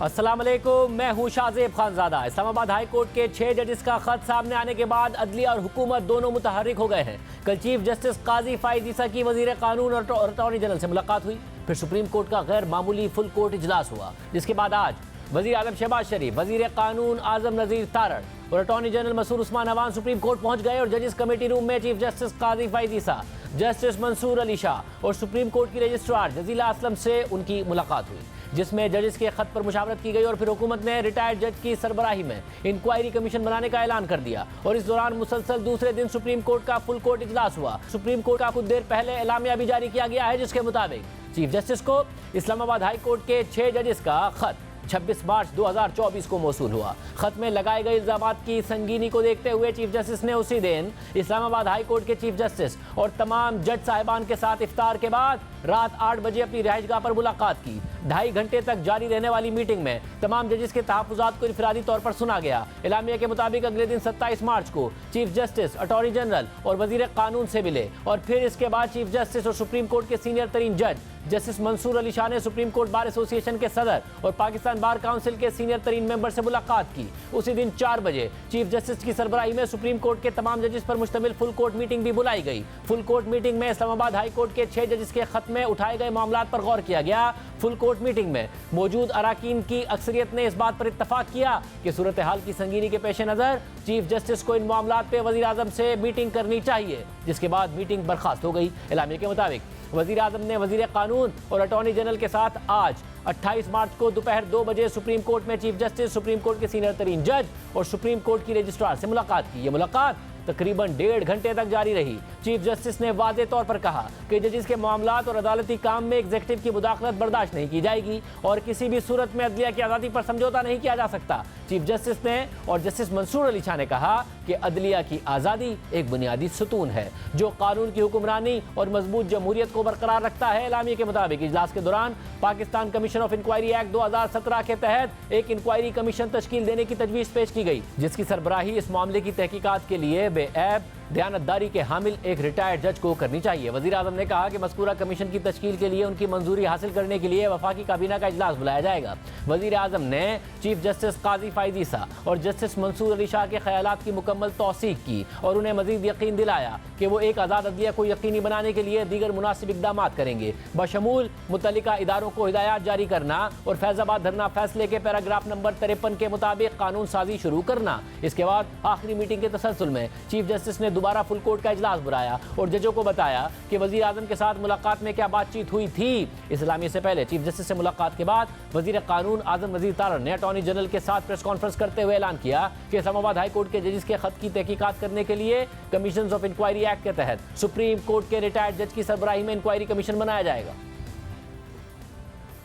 السلام علیکم، میں ہوں شاہزیب خانزادہ۔ اسلام آباد ہائی کورٹ کے 6 ججز کا خط سامنے آنے کے بعد عدلیہ اور حکومت دونوں متحرک ہو گئے ہیں۔ کل چیف جسٹس قاضی فائز عیسیٰ کی وزیر قانون اور اٹارنی جنرل سے ملاقات ہوئی، پھر سپریم کورٹ کا غیر معمولی فل کورٹ اجلاس ہوا، جس کے بعد آج وزیر اعظم شہباز شریف، وزیر قانون اعظم نذیر تارڑ اور اٹارنی جنرل مسعود عثمان عوان سپریم کورٹ پہنچ گئے اور ججز کمیٹی روم میں چیف جسٹس قاضی فائز عیسیٰ، جسٹس منصور علی شاہ اور سپریم کورٹ کی رجسٹرار جزیلہ اسلم سے ان کی ملاقات ہوئی، جس میں ججز کے خط پر مشاورت کی گئی اور پھر حکومت نے ریٹائرڈ جج کی سربراہی میں انکوائری کمیشن بنانے کا اعلان کر دیا، اور اس دوران مسلسل دوسرے دن سپریم کورٹ کا فل کورٹ اجلاس ہوا۔ سپریم کورٹ کا کچھ دیر پہلے اعلامیہ بھی جاری کیا گیا ہے، جس کے مطابق چیف جسٹس کو اسلام آباد ہائی کورٹ کے 6 ججز کا خط 26 مارچ 2024 کو موصول ہوا۔ خط میں لگائے گئے الزامات کی سنگینی کو دیکھتے ہوئے چیف جسٹس نے اسی دن اسلام آباد ہائی کورٹ کے چیف جسٹس اور تمام جج صاحبان کے ساتھ افطار کے بعد رات 8 بجے اپنی رہائش گاہ پر ملاقات کی۔ 2.5 گھنٹے تک جاری رہنے والی میٹنگ میں تمام ججز کے تحفظات کو انفرادی طور پر سنا گیا۔ اعلامیہ کے مطابق اگلے دن 27 مارچ کو چیف جسٹس، اٹارنی جنرل اور وزیر قانون سے ملے، اور پھر اس کے بعد چیف جسٹس اور سپریم کورٹ کے سینئر ترین جج جسٹس منصور علی شاہ نے سپریم کورٹ بار ایسوسی ایشن کے صدر اور پاکستان بار کونسل کے سینئر ترین ممبر سے ملاقات کی۔ اسی دن 4 بجے چیف جسٹس کی سربراہی میں سپریم کورٹ کے تمام ججز پر مشتمل فل کورٹ میٹنگ بھی بلائی گئی۔ فل کورٹ میٹنگ میں اسلام آباد ہائی کورٹ کے 6 ججز کے خط میں اٹھائے گئے معاملات پر غور کیا گیا۔ فل کورٹ میٹنگ میں موجود اراکین کی اکثریت نے اس بات پر اتفاق کیا کہ صورتحال کی سنگینی کے پیش نظر چیف جسٹس کو ان معاملات پہ وزیر اعظم سے میٹنگ کرنی چاہیے، جس کے بعد میٹنگ برخاست ہو گئی۔ اعلامیہ کے مطابق وزیر اعظم نے وزیر قانون اور اٹارنی جنرل کے ساتھ آج 28 مارچ کو دوپہر 2 بجے سپریم کورٹ میں چیف جسٹس، سپریم کورٹ کے سینئر ترین جج اور سپریم کورٹ کی رجسٹرار سے ملاقات کی۔ یہ ملاقات تقریباً 1.5 گھنٹے تک جاری رہی۔ چیف جسٹس نے واضح طور پر کہا کہ ججز کے معاملات اور عدالتی کام میں ایگزیکٹو کی مداخلت برداشت نہیں کی جائے گی اور کسی بھی صورت میں عدلیہ کی آزادی پر سمجھوتہ نہیں کیا جا سکتا۔ چیف جسٹس نے اور جسٹس منصور علی شاہ نے کہا کہ عدلیہ کی آزادی ایک بنیادی ستون ہے جو قانون کی حکمرانی اور مضبوط جمہوریت کو برقرار رکھتا ہے۔ اعلامیہ کے مطابق اجلاس کے دوران Pakistan commission of inquiry act 2017 کے تحت ایک انکوائری کمیشن تشکیل دینے کی تجویز پیش کی گئی، جس کی سربراہی اس معاملے کی تحقیقات کے لیے بے عیب دیانتداری کے حامل ایک ریٹائرڈ جج کو کرنی چاہیے۔ وزیر اعظم نے کہا کہ مذکورہ کمیشن کی تشکیل کے لیے ان کی منظوری حاصل کرنے کے لیے وفاقی کابینہ کا اجلاس بلایا جائے گا۔ وزیر اعظم نے چیف جسٹس قاضی فائز عیسیٰ اور جسٹس منصور علی شاہ کے خیالات کی مکمل توثیق کی اور انہیں مزید یقین دلایا کہ وہ ایک آزاد عدلیہ کو یقینی بنانے کے لیے دیگر مناسب اقدامات کریں گے، بشمول متعلقہ اداروں کو ہدایات جاری کرنا اور فیض آباد دھرنا فیصلے کے پیراگراف نمبر 53 کے مطابق قانون سازی شروع کرنا۔ اس کے بعد آخری میٹنگ کے تسلسل میں چیف جسٹس نے دوبارہ فل کورٹ کا اجلاس بلایا اور ججوں کو بتایا کہ وزیر اعظم کے ساتھ ملاقات میں کیا بات چیت ہوئی تھی۔ اس اعلامیے سے پہلے چیف جسٹس سے ملاقات کے بعد وزیر قانون اعظم نذیر تارڑ نے اٹارنی جنرل کے ساتھ پریس کانفرنس کرتے ہوئے اعلان کیا کہ اسلام آباد ہائی کورٹ کے ججز کے خط کی تحقیقات کرنے کے لیے کمیشنز آف انکوائری ایکٹ کے تحت سپریم کورٹ کے ریٹائرڈ جج کی سربراہی میں انکوائری کمیشن بنایا جائے گا۔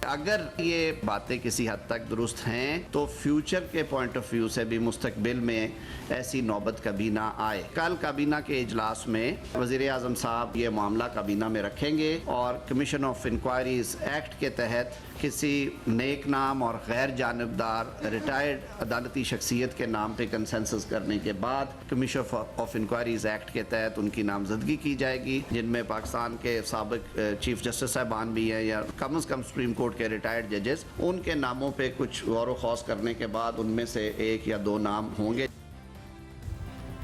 اگر یہ باتیں کسی حد تک درست ہیں تو فیوچر کے پوائنٹ آف ویو سے بھی مستقبل میں ایسی نوبت کبھی نہ آئے۔ کل کابینہ کے اجلاس میں وزیر اعظم صاحب یہ معاملہ کابینہ میں رکھیں گے اور کمیشن آف انکوائریز ایکٹ کے تحت کسی نیک نام اور غیر جانبدار ریٹائرڈ عدالتی شخصیت کے نام پہ کنسنسس کرنے کے بعد کمیشن آف انکوائریز ایکٹ کے تحت ان کی نامزدگی کی جائے گی، جن میں پاکستان کے سابق چیف جسٹس صاحبان بھی ہیں یا کم از کم سپریم کورٹ کے ریٹائرڈ ججز، ان کے ناموں پہ کچھ غور و خوض کرنے کے بعد ان میں سے 1 یا 2 نام ہوں گے۔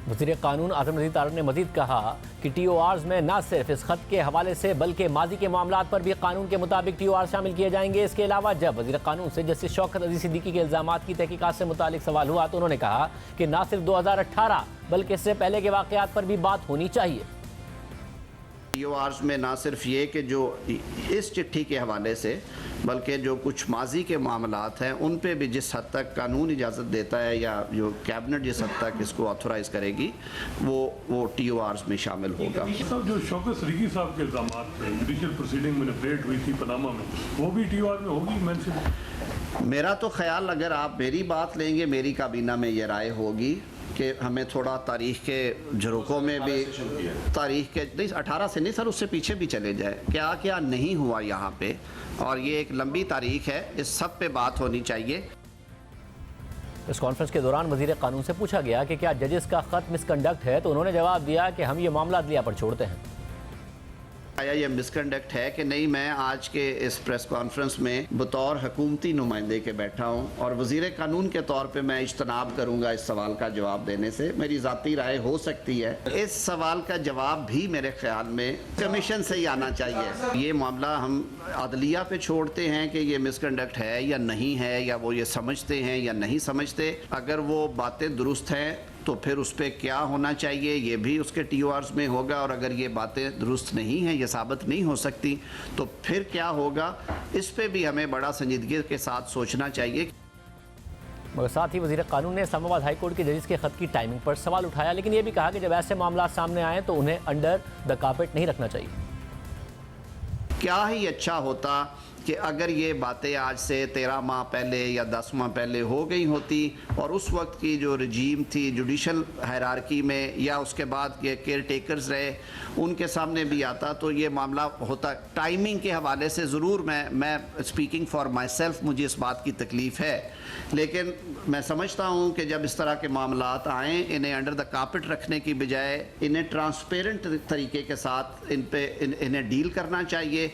وزیر قانون اعظم نذیر تارڑ نے مزید کہا کہ ٹی او آرز میں نہ صرف اس خط کے حوالے سے بلکہ ماضی کے معاملات پر بھی قانون کے مطابق ٹی او آر شامل کیے جائیں گے۔ اس کے علاوہ جب وزیر قانون سے جسٹس شوکت عزیز صدیقی کے الزامات کی تحقیقات سے متعلق سوال ہوا تو انہوں نے کہا کہ نہ صرف 2018 بلکہ اس سے پہلے کے واقعات پر بھی بات ہونی چاہیے۔ ٹی او آرز میں نہ صرف یہ کہ جو اس چٹھی کے حوالے سے بلکہ جو کچھ ماضی کے معاملات ہیں ان پہ بھی جس حد تک قانون اجازت دیتا ہے یا جو کیبنٹ جس حد تک اس کو آتھورائز کرے گی وہ ٹی او آرز میں شامل ہوگا۔ صاحب جو شوکت صدیقی صاحب کے الزامات پہ جوڈیشل پروسیڈنگ مینیپولیٹ ہوئی تھی پاناما میں، وہ بھی ٹی او آر میں ہوگی مینشن؟ میرا تو خیال، اگر آپ میری بات لیں گے، میری کابینہ میں یہ رائے ہوگی کہ ہمیں تھوڑا تاریخ کے جھروکوں میں بھی تاریخ کے نہیں 18 سے نہیں سر، اس سے پیچھے بھی چلے جائے، کیا کیا نہیں ہوا یہاں پہ، اور یہ ایک لمبی تاریخ ہے، اس سب پہ بات ہونی چاہیے۔ اس کانفرنس کے دوران وزیر قانون سے پوچھا گیا کہ کیا ججز کا خط مس کنڈکٹ ہے تو انہوں نے جواب دیا کہ ہم یہ معاملہ عدلیہ پر چھوڑتے ہیں۔ آیا یہ مسکنڈکٹ ہے کہ نہیں؟ میں آج کے اس پریس کانفرنس میں بطور حکومتی نمائندے کے بیٹھا ہوں اور وزیر قانون کے طور پہ میں اجتناب کروں گا اس سوال کا جواب دینے سے. میری ذاتی رائے ہو سکتی ہے. اس سوال کا جواب بھی میرے خیال میں کمیشن سے ہی آنا چاہیے. یہ معاملہ ہم عدلیہ پہ چھوڑتے ہیں کہ یہ مسکنڈکٹ ہے یا نہیں ہے، یا وہ یہ سمجھتے ہیں یا نہیں سمجھتے. اگر وہ باتیں درست ہیں تو پھر اس پہ کیا ہونا چاہیے یہ بھی اس کے ٹی او آرز میں ہوگا، اور اگر یہ باتیں درست نہیں ہیں، یہ ثابت نہیں ہو سکتی، تو پھر کیا ہوگا. اس پہ بھی ہمیں بڑا سنجیدگی کے ساتھ سوچنا چاہیے. مگر ساتھ ہی وزیر قانون نے اسلام آباد ہائی کورٹ کے ججز کے خط کی ٹائمنگ پر سوال اٹھایا، لیکن یہ بھی کہا کہ جب ایسے معاملات سامنے آئیں تو انہیں انڈر دا کارپیٹ نہیں رکھنا چاہیے. کیا ہی اچھا ہوتا کہ اگر یہ باتیں آج سے 13 ماہ پہلے یا 10 ماہ پہلے ہو گئی ہوتی، اور اس وقت کی جو رجیم تھی جوڈیشل ہائرارکی میں، یا اس کے بعد یہ کیئر ٹیکرز رہے، ان کے سامنے بھی آتا تو یہ معاملہ ہوتا. ٹائمنگ کے حوالے سے ضرور میں اسپیکنگ فار مائی سیلف مجھے اس بات کی تکلیف ہے، لیکن میں سمجھتا ہوں کہ جب اس طرح کے معاملات آئیں انہیں انڈر دا کارپٹ رکھنے کی بجائے انہیں ٹرانسپیرنٹ طریقے کے ساتھ انہیں ڈیل کرنا چاہیے.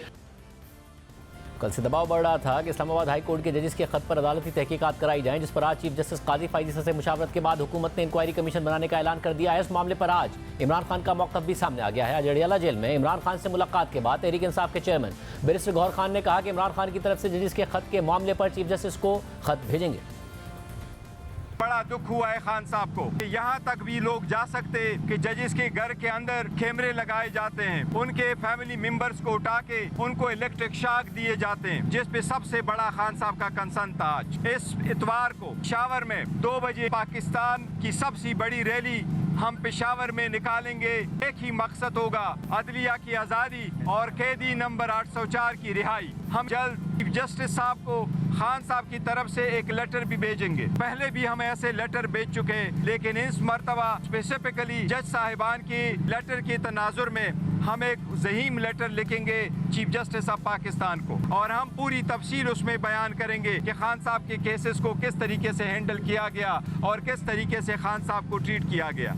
کل سے دباؤ بڑھ رہا تھا کہ اسلام آباد ہائی کورٹ کے ججز کے خط پر عدالتی تحقیقات کرائی جائیں، جس پر آج چیف جسٹس قاضی فائز عیسی سے مشاورت کے بعد حکومت نے انکوائری کمیشن بنانے کا اعلان کر دیا ہے. اس معاملے پر آج عمران خان کا موقف بھی سامنے آ گیا ہے. آج اڈیالہ جیل میں عمران خان سے ملاقات کے بعد تحریک انصاف کے چیئرمین بیرسٹر گوہر خان نے کہا کہ عمران خان کی طرف سے ججز کے خط کے معاملے پر چیف جسٹس کو خط بھیجیں گے. بڑا دکھ ہوا ہے خان صاحب کو کہ یہاں تک بھی لوگ جا سکتے کہ ججز کے گھر کے اندر کیمرے لگائے جاتے ہیں، ان کے فیملی ممبرز کو اٹھا کے ان کو الیکٹرک شاک دیے جاتے ہیں، جس پہ سب سے بڑا خان صاحب کا کنسرن تھا. آج اس اتوار کو پشاور میں 2 بجے پاکستان کی سب سے بڑی ریلی ہم پشاور میں نکالیں گے. ایک ہی مقصد ہوگا، عدلیہ کی آزادی اور قیدی نمبر 804 کی رہائی. ہم جلد چیف جسٹس صاحب کو خان صاحب کی طرف سے ایک لیٹر بھی بھیجیں گے. پہلے بھی ہم ایسے لیٹر بھیج چکے ہیں، لیکن اس مرتبہ اسپیسیفکلی جج صاحبان کی لیٹر کی تناظر میں ہم ایک ضخیم لیٹر لکھیں گے چیف جسٹس آف پاکستان کو، اور ہم پوری تفصیل اس میں بیان کریں گے کہ خان صاحب کے کیسز کو کس طریقے سے ہینڈل کیا گیا اور کس طریقے سے خان صاحب کو ٹریٹ کیا گیا.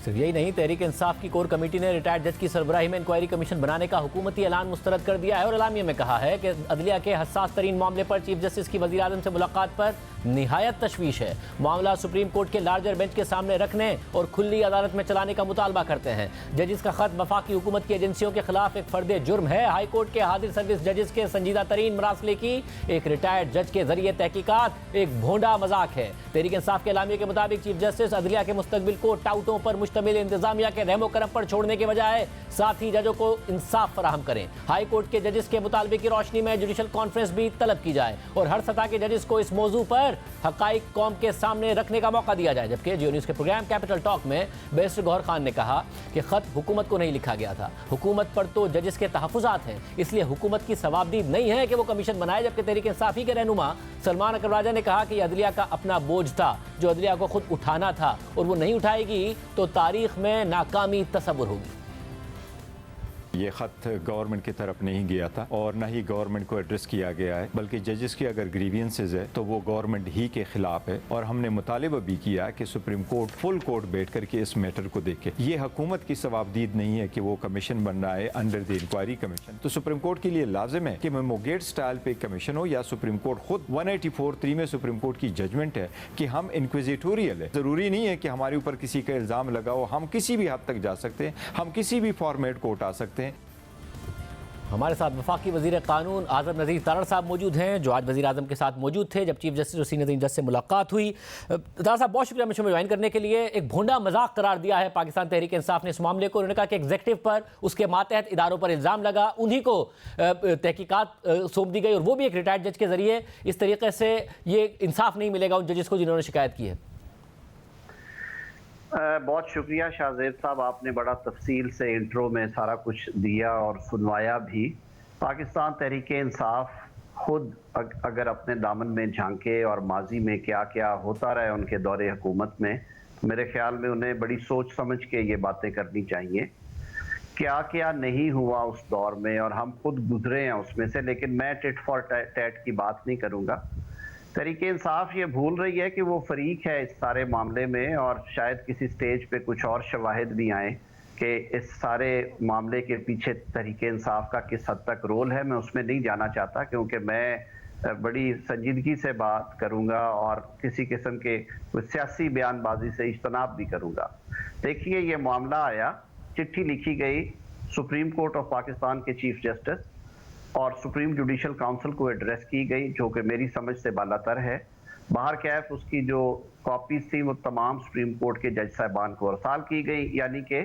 صرف یہی نہیں، تحریک انصاف کی کور کمیٹی نے ریٹائرڈ جج کی سربراہی میں انکوائری کمیشن بنانے کا حکومتی اعلان مسترد کر دیا ہے، اور اعلامیے میں کہا ہے کہ عدلیہ کے حساس ترین معاملے پر چیف جسٹس کی وزیر اعظم سے ملاقات پر نہایت تشویش ہے. معاملہ سپریم کورٹ کے لارجر بینچ کے سامنے رکھنے اور کھلی عدالت میں چلانے کا مطالبہ کرتے ہیں. ججز کا خط وفاقی حکومت کی ایجنسیوں کے خلاف ایک فرد جرم ہے. ہائی کورٹ کے حاضر سروس ججز کے سنجیدہ ترین مراسلے کی ایک ریٹائرڈ جج کے ذریعے تحقیقات ایک بھونڈا مذاق ہے. تحریک انصاف کے اعلامیے کے مطابق چیف جسٹس عدلیہ کے مستقبل کو ٹاؤٹوں پر مشتمل انتظامیہ کے رحم و کرم پر چھوڑنے کے بجائے ساتھی ججوں کو انصاف فراہم کریں. ہائی کورٹ کے ججز کے مطالبے کی روشنی میں جوڈیشل کانفرنس بھی طلب کی جائے اور ہر سطح کے ججز کو اس موضوع پر حقائق قوم کے سامنے رکھنے کا موقع دیا جائے. جبکہ جیو نیوز کے پروگرام کیپٹل ٹاک میں بیرسٹر گوہر خان نے کہا کہ خط حکومت کو نہیں لکھا گیا تھا، حکومت پر تو ججز کے تحفظات ہیں، اس لیے حکومت کی ثوابدید نہیں ہے کہ وہ کمیشن بنائے. جبکہ تحریک انصاف ہی کے رہنما سلمان اکرم راجہ نے کہا کہ یہ عدلیہ کا اپنا بوجھ تھا جو عدلیہ کو خود اٹھانا تھا، اور وہ نہیں اٹھائے گی تو تاریخ میں ناکامی تصور ہوگی. یہ خط گورنمنٹ کی طرف نہیں گیا تھا اور نہ ہی گورنمنٹ کو ایڈریس کیا گیا ہے، بلکہ ججز کی اگر گریوینسز ہے تو وہ گورنمنٹ ہی کے خلاف ہے. اور ہم نے مطالبہ بھی کیا کہ سپریم کورٹ فل کورٹ بیٹھ کر کے اس میٹر کو دیکھے. یہ حکومت کی ثوابدید نہیں ہے کہ وہ کمیشن بن رہا ہے انڈر دی انکوائری کمیشن. تو سپریم کورٹ کے لیے لازم ہے کہ میموگیٹ سٹائل پہ کمیشن ہو، یا سپریم کورٹ خود 184(3) میں سپریم کورٹ کی ججمنٹ ہے کہ ہم انکویزیٹوریل ہے. ضروری نہیں ہے کہ ہمارے اوپر کسی کا الزام لگا ہو، ہم کسی بھی حد تک جا سکتے ہیں، ہم کسی بھی فارمیٹ کو اٹھا سکتے ہیں. ہمارے ساتھ وفاقی وزیر قانون اعظم نذیر تارڑ صاحب موجود ہیں، جو آج وزیر اعظم کے ساتھ موجود تھے جب چیف جسٹس اور سینئر ترین جج سے ملاقات ہوئی. تارڑ صاحب بہت شکریہ مجھے جوائن کرنے کے لیے. ایک بھونڈا مذاق قرار دیا ہے پاکستان تحریک انصاف نے اس معاملے کو. انہوں نے کہا کہ ایگزیکٹو پر اس کے ماتحت اداروں پر الزام لگا، انہی کو تحقیقات سونپ دی گئی، اور وہ بھی ایک ریٹائرڈ جج کے ذریعے. اس طریقے سے یہ انصاف نہیں ملے گا ان ججز کو جنہوں نے شکایت کی ہے. بہت شکریہ شاہ زیب صاحب، آپ نے بڑا تفصیل سے انٹرو میں سارا کچھ دیا اور سنوایا بھی. پاکستان تحریک انصاف خود اگر اپنے دامن میں جھانکے اور ماضی میں کیا کیا ہوتا رہے ان کے دور حکومت میں، میرے خیال میں انہیں بڑی سوچ سمجھ کے یہ باتیں کرنی چاہیے. کیا کیا نہیں ہوا اس دور میں، اور ہم خود گزرے ہیں اس میں سے، لیکن میں ٹٹ فار ٹیٹ کی بات نہیں کروں گا. تحریک انصاف یہ بھول رہی ہے کہ وہ فریق ہے اس سارے معاملے میں، اور شاید کسی سٹیج پہ کچھ اور شواہد بھی آئیں کہ اس سارے معاملے کے پیچھے تحریک انصاف کا کس حد تک رول ہے، میں اس میں نہیں جانا چاہتا، کیونکہ میں بڑی سنجیدگی سے بات کروں گا اور کسی قسم کے سیاسی بیان بازی سے اجتناب بھی کروں گا۔ دیکھیے، یہ معاملہ آیا، چٹھی لکھی گئی سپریم کورٹ آف پاکستان کے چیف جسٹس اور سپریم جوڈیشل کاؤنسل کو ایڈریس کی گئی، جو کہ میری سمجھ سے بالاتر ہے۔ باہر کیف اس کی جو کاپیز تھی وہ تمام سپریم کورٹ کے جج صاحبان کو ارسال کی گئی، یعنی کہ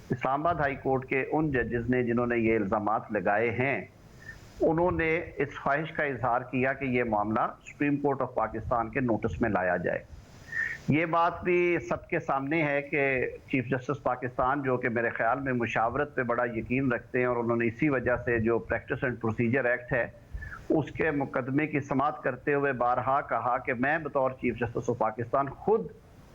اسلام آباد ہائی کورٹ کے ان ججز نے جنہوں نے یہ الزامات لگائے ہیں، انہوں نے اس خواہش کا اظہار کیا کہ یہ معاملہ سپریم کورٹ آف پاکستان کے نوٹس میں لایا جائے۔ یہ بات بھی سب کے سامنے ہے کہ چیف جسٹس پاکستان، جو کہ میرے خیال میں مشاورت پہ بڑا یقین رکھتے ہیں، اور انہوں نے اسی وجہ سے جو پریکٹس اینڈ پروسیجر ایکٹ ہے اس کے مقدمے کی سماعت کرتے ہوئے بارہا کہا کہ میں بطور چیف جسٹس آف پاکستان خود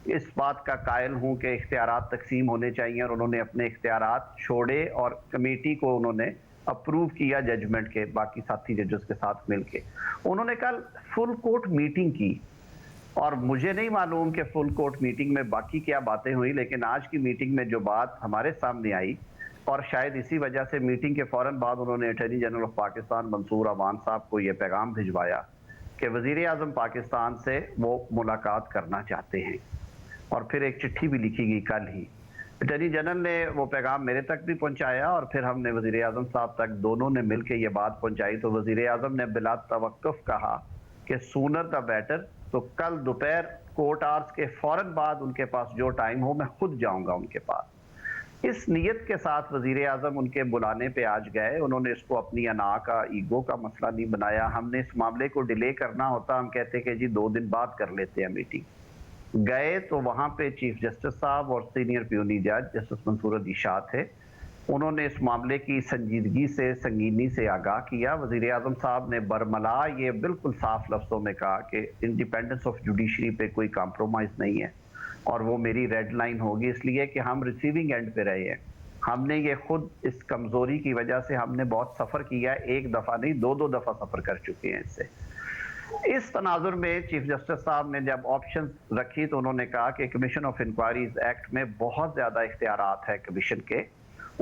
اس بات کا قائل ہوں کہ اختیارات تقسیم ہونے چاہیے، اور انہوں نے اپنے اختیارات چھوڑے اور کمیٹی کو انہوں نے اپروو کیا ججمنٹ کے باقی ساتھی ججز کے ساتھ مل کے۔ انہوں نے کل فل کورٹ میٹنگ کی، اور مجھے نہیں معلوم کہ فل کورٹ میٹنگ میں باقی کیا باتیں ہوئی، لیکن آج کی میٹنگ میں جو بات ہمارے سامنے آئی، اور شاید اسی وجہ سے میٹنگ کے فوراً بعد انہوں نے اٹارنی جنرل آف پاکستان منصور امان صاحب کو یہ پیغام بھجوایا کہ وزیر اعظم پاکستان سے وہ ملاقات کرنا چاہتے ہیں، اور پھر ایک چٹھی بھی لکھی گئی کل ہی۔ اٹارنی جنرل نے وہ پیغام میرے تک بھی پہنچایا، اور پھر ہم نے وزیر اعظم صاحب تک، دونوں نے مل کے یہ بات پہنچائی، تو وزیر اعظم نے بلا توقف کہا کہ سونر دا بیٹر، تو کل دوپہر کورٹ آرز کے فوراً بعد ان کے پاس جو ٹائم ہو میں خود جاؤں گا ان کے پاس۔ اس نیت کے ساتھ وزیر اعظم ان کے بلانے پہ آج گئے، انہوں نے اس کو اپنی انا کا، ایگو کا مسئلہ نہیں بنایا۔ ہم نے اس معاملے کو ڈیلے کرنا ہوتا، ہم کہتے کہ جی 2 دن بعد کر لیتے ہیں میٹنگ۔ گئے تو وہاں پہ چیف جسٹس صاحب اور سینئر پیونی جج جسٹس منصور علی شاہ تھے، انہوں نے اس معاملے کی سنجیدگی سے، سنگینی سے آگاہ کیا۔ وزیر اعظم صاحب نے برملا یہ بالکل صاف لفظوں میں کہا کہ انڈیپینڈنس آف جوڈیشری پہ کوئی کمپرومائز نہیں ہے، اور وہ میری ریڈ لائن ہوگی، اس لیے کہ ہم ریسیونگ اینڈ پہ رہے ہیں۔ ہم نے یہ خود اس کمزوری کی وجہ سے ہم نے بہت سفر کیا ہے، 1 دفعہ نہیں 2 دفعہ سفر کر چکے ہیں اس سے۔ اس تناظر میں چیف جسٹس صاحب نے جب آپشن رکھی تو انہوں نے کہا کہ کمیشن آف انکوائریز ایکٹ میں بہت زیادہ اختیارات ہے کمیشن کے،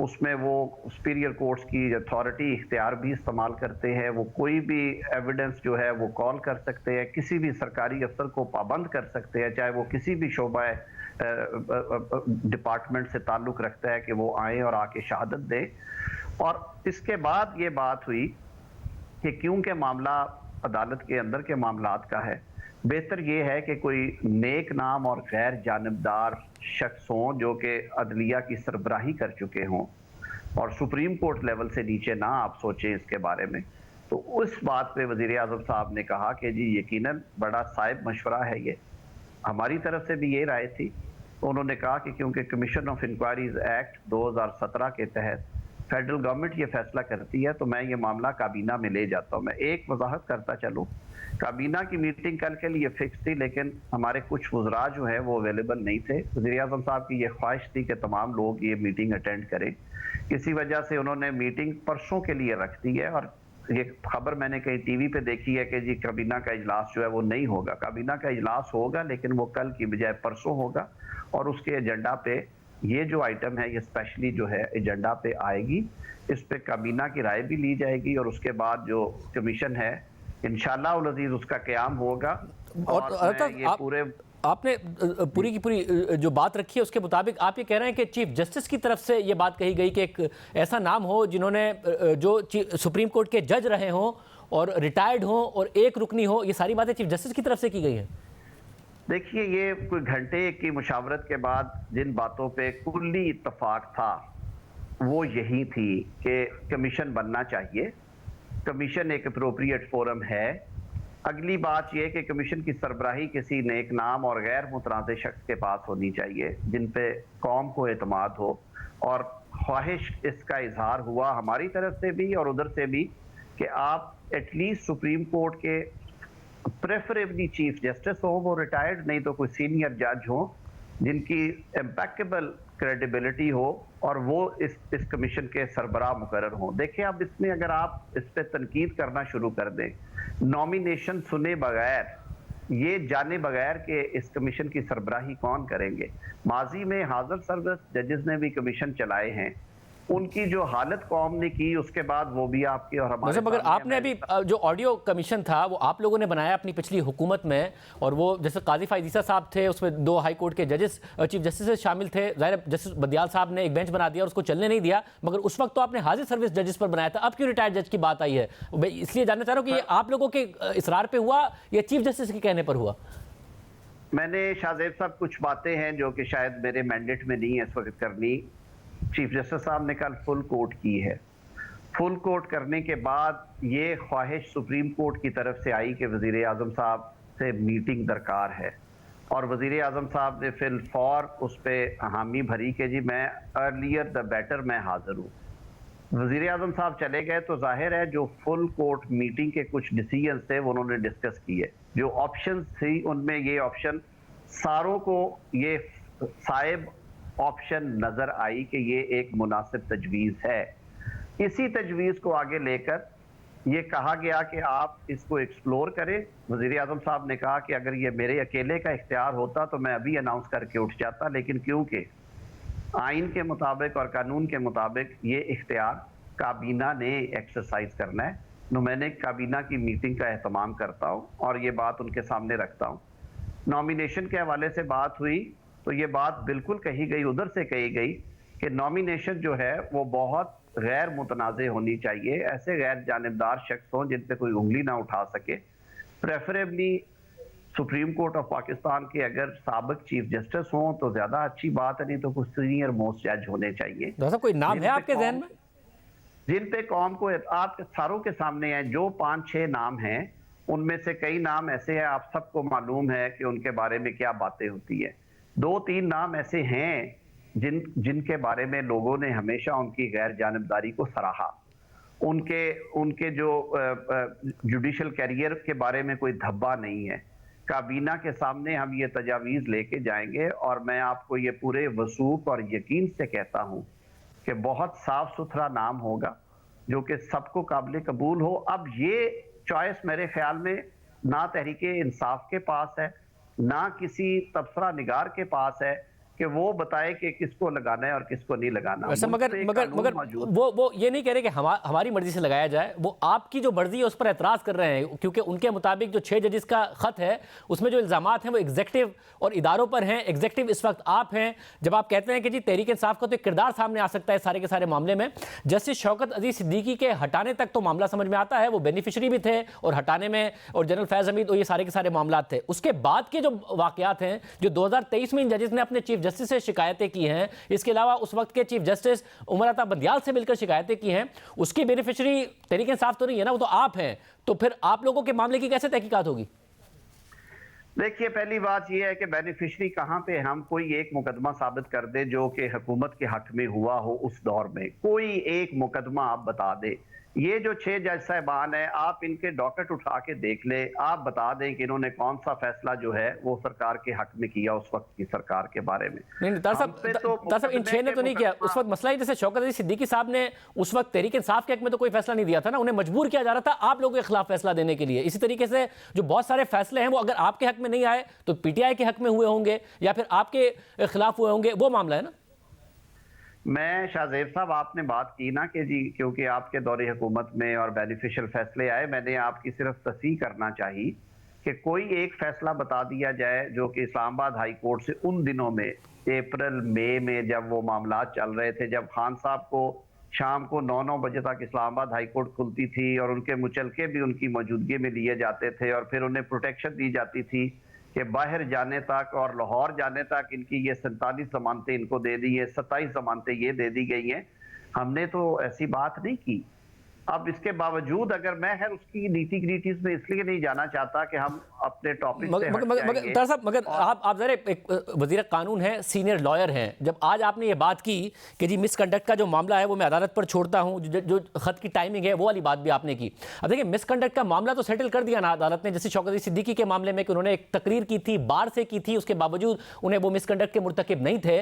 اس میں وہ سپیریئر کورٹس کی اتھارٹی اختیار بھی استعمال کرتے ہیں، وہ کوئی بھی ایویڈنس جو ہے وہ کال کر سکتے ہیں، کسی بھی سرکاری افسر کو پابند کر سکتے ہیں، چاہے وہ کسی بھی شعبہ ڈپارٹمنٹ سے تعلق رکھتا ہے کہ وہ آئیں اور آ کے شہادت دیں۔ اور اس کے بعد یہ بات ہوئی کہ کیونکہ معاملہ عدالت کے اندر کے معاملات کا ہے، بہتر یہ ہے کہ کوئی نیک نام اور غیر جانبدار شخص ہوں جو کہ عدلیہ کی سربراہی کر چکے ہوں، اور سپریم کورٹ لیول سے نیچے نہ آپ سوچیں اس کے بارے میں۔ تو اس بات پہ وزیر اعظم صاحب نے کہا کہ جی یقیناً بڑا صائب مشورہ ہے، یہ ہماری طرف سے بھی یہ رائے تھی۔ انہوں نے کہا کہ کیونکہ کمیشن آف انکوائریز ایکٹ 2017 کے تحت فیڈرل گورنمنٹ یہ فیصلہ کرتی ہے تو میں یہ معاملہ کابینہ میں لے جاتا ہوں۔ میں ایک وضاحت کرتا چلوں، کابینہ کی میٹنگ کل کے لیے فکس تھی، لیکن ہمارے کچھ وزراء جو ہیں وہ اویلیبل نہیں تھے۔ وزیر اعظم صاحب کی یہ خواہش تھی کہ تمام لوگ یہ میٹنگ اٹینڈ کریں، کسی وجہ سے انہوں نے میٹنگ پرسوں کے لیے رکھ دی ہے، اور یہ خبر میں نے کہیں ٹی وی پہ دیکھی ہے کہ جی کابینہ کا اجلاس جو ہے وہ نہیں ہوگا۔ کابینہ کا اجلاس ہوگا لیکن وہ کل کی بجائے پرسوں ہوگا، اور اس کے ایجنڈا پہ یہ جو آئٹم ہے یہ اسپیشلی جو ہے ایجنڈا پہ آئے گی، اس پہ کابینہ کی رائے بھی لی جائے گی، اور اس کے بعد جو کمیشن ہے انشاءاللہ العزیز اس کا قیام ہوگا۔ اور آپ نے پوری کی پوری جو بات رکھی ہے اس کے مطابق آپ یہ کہہ رہے ہیں کہ چیف جسٹس کی طرف سے یہ بات کہی گئی کہ ایک ایسا نام ہو جنہوں نے جو سپریم کورٹ کے جج رہے ہوں اور ریٹائرڈ ہوں اور ایک رکنی ہو، یہ ساری باتیں چیف جسٹس کی طرف سے کی گئی ہیں؟ دیکھیے، یہ کوئی گھنٹے کی مشاورت کے بعد جن باتوں پہ کلی اتفاق تھا وہ یہی تھی کہ کمیشن بننا چاہیے، کمیشن ایک اپروپریٹ فورم ہے۔ اگلی بات یہ کہ کمیشن کی سربراہی کسی نیک نام اور غیر متنازع شخص کے پاس ہونی چاہیے جن پہ قوم کو اعتماد ہو، اور خواہش اس کا اظہار ہوا ہماری طرف سے بھی اور ادھر سے بھی کہ آپ ایٹ لیسٹ سپریم کورٹ کے پریفریبلی چیف جسٹس ہوں، وہ ریٹائرڈ نہیں تو کوئی سینئر جج ہوں جن کی امپیکیبل کریڈیبلٹی ہو، اور وہ اس کمیشن کے سربراہ مقرر ہوں۔ دیکھیں اب اس میں اگر آپ اس پہ تنقید کرنا شروع کر دیں، نامینیشن سنے بغیر یہ جانے بغیر کہ اس کمیشن کی سربراہی کون کریں گے. ماضی میں حاضر سربراہ ججز نے بھی کمیشن چلائے ہیں, ان کی جو حالت قوم نے کی اس کے بعد وہ بھی آپ کے اور ہمارے مگر آپ نے ابھی جو آڈیو کمیشن تھا وہ آپ لوگوں نے بنایا اپنی پچھلی حکومت میں, اور وہ جیسے قاضی فائز عیسیٰ صاحب تھے, اس میں 2 ہائی کورٹ کے ججز چیف جسٹس شامل تھے. ظاہر جسٹس بدیال صاحب نے ایک بینچ بنا دیا اور اس کو چلنے نہیں دیا, مگر اس وقت تو آپ نے حاضر سروس ججز پر بنایا تھا. اب کیوں ریٹائرڈ جج کی بات آئی ہے؟ اس لیے جاننا چاہ رہا ہوں کہ یہ آپ لوگوں کے اصرار پہ ہوا یا چیف جسٹس کے کہنے پر ہوا؟ میں نے شاہ زیب صاحب کچھ باتیں ہیں جو کہ شاید میرے مینڈیٹ میں نہیں ہے اس وقت کرنی. چیف جسٹس صاحب نے کل فل کوٹ کی ہے. فل کوٹ کرنے کے بعد یہ خواہش سپریم کورٹ کی طرف سے آئی کہ وزیر اعظم صاحب سے میٹنگ درکار ہے, اور وزیر اعظم صاحب نے فی الفور اس پہ حامی بھری کہ جی میں ارلیئر دا بیٹر میں حاضر ہوں. وزیر اعظم صاحب چلے گئے تو ظاہر ہے جو فل کورٹ میٹنگ کے کچھ ڈیسیجنز تھے وہ انہوں نے ڈسکس کیے. جو آپشنز تھی ان میں یہ آپشن ساروں کو یہ صائب آپشن نظر آئی کہ یہ ایک مناسب تجویز ہے. اسی تجویز کو آگے لے کر یہ کہا گیا کہ آپ اس کو ایکسپلور کریں. وزیر اعظم صاحب نے کہا کہ اگر یہ میرے اکیلے کا اختیار ہوتا تو میں ابھی اناؤنس کر کے اٹھ جاتا, لیکن کیونکہ آئین کے مطابق اور قانون کے مطابق یہ اختیار کابینہ نے ایکسرسائز کرنا ہے, تو میں نے کابینہ کی میٹنگ کا اہتمام کرتا ہوں اور یہ بات ان کے سامنے رکھتا ہوں. نامینیشن کے حوالے سے بات ہوئی تو یہ بات بالکل کہی گئی, ادھر سے کہی گئی کہ نامینیشن جو ہے وہ بہت غیر متنازع ہونی چاہیے. ایسے غیر جانبدار شخص ہوں جن پہ کوئی انگلی نہ اٹھا سکے. Preferably supreme court of Pakistan کے اگر سابق چیف جسٹس ہوں تو زیادہ اچھی بات ہے, نہیں تو کچھ سینئر موسٹ جج ہونے چاہیے. کوئی نام ہے آپ کے ذہن میں جن پہ قوم کو آپ ساروں کے سامنے ہیں؟ جو 5-6 نام ہیں ان میں سے کئی نام ایسے ہیں آپ سب کو معلوم ہے کہ ان کے بارے میں کیا باتیں ہوتی ہیں. 2-3 نام ایسے ہیں جن کے بارے میں لوگوں نے ہمیشہ ان کی غیر جانبداری کو سراہا. ان کے جو جوڈیشل کیریئر کے بارے میں کوئی دھبا نہیں ہے. کابینہ کے سامنے ہم یہ تجاویز لے کے جائیں گے اور میں آپ کو یہ پورے وثوق اور یقین سے کہتا ہوں کہ بہت صاف ستھرا نام ہوگا جو کہ سب کو قابل قبول ہو. اب یہ چوائس میرے خیال میں نہ تحریک انصاف کے پاس ہے نہ کسی تبصرہ نگار کے پاس ہے کہ وہ بتائے کہ کس کو لگانا ہے اور کس کو نہیں لگانا. مگر وہ یہ نہیں کہہ رہے کہ ہماری مرضی سے لگایا جائے, وہ آپ کی جو مرضی ہے اس پر اعتراض کر رہے ہیں, کیونکہ ان کے مطابق جو 6 ججز کا خط ہے اس میں جو الزامات ہیں وہ ایگزیکٹو اور اداروں پر ہیں. ایگزیکٹو اس وقت آپ ہیں. جب آپ کہتے ہیں کہ جی تحریک انصاف کا تو ایک کردار سامنے آ سکتا ہے سارے کے سارے معاملے میں, جسٹس شوکت عزیز صدیقی کے ہٹانے تک تو معاملہ سمجھ میں آتا ہے, وہ بینیفیشری بھی تھے اور ہٹانے میں, اور جنرل فیض حمید اور یہ سارے کے سارے معاملات تھے. اس کے بعد کے جو واقعات ہیں جو 2023 میں ان ججز نے اپنے چیف جسٹس سے شکایتیں کی ہیں, اس کے علاوہ اس وقت کے چیف جسٹس عمر عطا بندیال سے مل کر شکایتیں کی ہیں, اس کی بینیفیشری تحریک انصاف تو نہیں ہے نا, وہ تو آپ ہیں. تو پھر آپ لوگوں کے معاملے کی کیسے تحقیقات ہوگی؟ دیکھیے پہلی بات یہ ہے کہ بینیفیشری کہاں پہ ہم کوئی ایک مقدمہ ثابت کر دے جو کہ حکومت کے حق میں ہوا ہو اس دور میں, کوئی ایک مقدمہ آپ بتا دے. یہ جو 6 جج صاحبان ہیں آپ ان کے ڈاکٹ اٹھا کے دیکھ لیں, آپ بتا دیں کہ انہوں نے کون سا فیصلہ جو ہے وہ سرکار کے حق میں کیا اس وقت کی سرکار کے بارے میں. نہیں صاحب ان 6 نے تو نہیں کیا. اس وقت مسئلہ ہی جیسے شوکت عزیز صدیقی صاحب نے اس وقت تحریک انصاف کے حق میں تو کوئی فیصلہ نہیں دیا تھا نا, انہیں مجبور کیا جا رہا تھا آپ لوگوں کے خلاف فیصلہ دینے کے لیے. اسی طریقے سے جو بہت سارے فیصلے ہیں وہ اگر آپ کے حق میں نہیں آئے تو پی ٹی آئی کے حق میں ہوئے ہوں گے یا پھر آپ کے خلاف ہوئے ہوں گے, وہ معاملہ ہے نا. میں شاہ زیب صاحب آپ نے بات کی نا کہ جی کیونکہ آپ کے دور حکومت میں اور بینیفیشل فیصلے آئے, میں نے آپ کی صرف تصحیح کرنا چاہیے کہ کوئی ایک فیصلہ بتا دیا جائے جو کہ اسلام آباد ہائی کورٹ سے ان دنوں میں اپریل مئی میں جب وہ معاملات چل رہے تھے, جب خان صاحب کو شام کو 9 بجے تک اسلام آباد ہائی کورٹ کھلتی تھی اور ان کے مچلکے بھی ان کی موجودگی میں لیے جاتے تھے اور پھر انہیں پروٹیکشن دی جاتی تھی کہ باہر جانے تک اور لاہور جانے تک ان کی یہ 47 ضمانتیں ان کو دے دی ہیں, 27 ضمانتیں یہ دے دی گئی ہیں. ہم نے تو ایسی بات نہیں کی. اب اس کے باوجود اگر میں اس کی نیٹی گریٹیز میں اس لیے نہیں جانا چاہتا کہ ہم اپنے ٹاپک سے ہٹ جائیں گے. مگر آپ ذرا ایک وزیر قانون ہیں, سینئر لائر ہیں, جب آج آپ نے یہ بات کی کہ جی مس کنڈکٹ کا جو معاملہ ہے وہ میں عدالت پر چھوڑتا ہوں, جو خط کی ٹائمنگ ہے وہ والی بات بھی آپ نے کی. اب دیکھیں مس کنڈکٹ کا معاملہ تو سیٹل کر دیا نا عدالت نے, جیسے شوکت عزیز صدیقی کے معاملے میں کہ انہوں نے ایک تقریر کی تھی, بار سے کی تھی, اس کے باوجود انہیں وہ مس کنڈکٹ کے مرتکب نہیں تھے.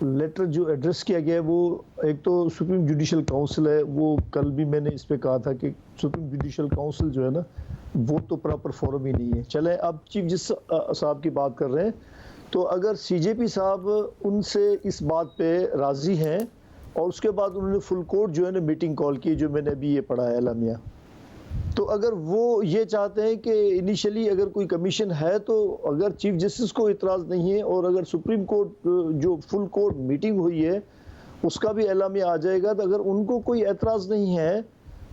لیٹر جو ایڈریس کیا گیا ہے وہ ایک تو سپریم جوڈیشل کاؤنسل ہے، وہ کل بھی میں نے اس پہ کہا تھا کہ سپریم جوڈیشل کاؤنسل جو ہے نا وہ تو پراپر فورم ہی نہیں ہے. چلیں اب چیف جسٹس صاحب کی بات کر رہے ہیں، تو اگر سی جے پی صاحب ان سے اس بات پہ راضی ہیں اور اس کے بعد انہوں نے فل کورٹ جو ہے نا میٹنگ کال کی جو میں نے ابھی یہ پڑھا ہے اعلامیہ، تو اگر وہ یہ چاہتے ہیں کہ انیشلی اگر کوئی کمیشن ہے تو اگر چیف جسٹس کو اعتراض نہیں ہے اور اگر سپریم کورٹ جو فل کورٹ میٹنگ ہوئی ہے اس کا بھی اعلامیہ آ جائے گا، تو اگر ان کو کوئی اعتراض نہیں ہے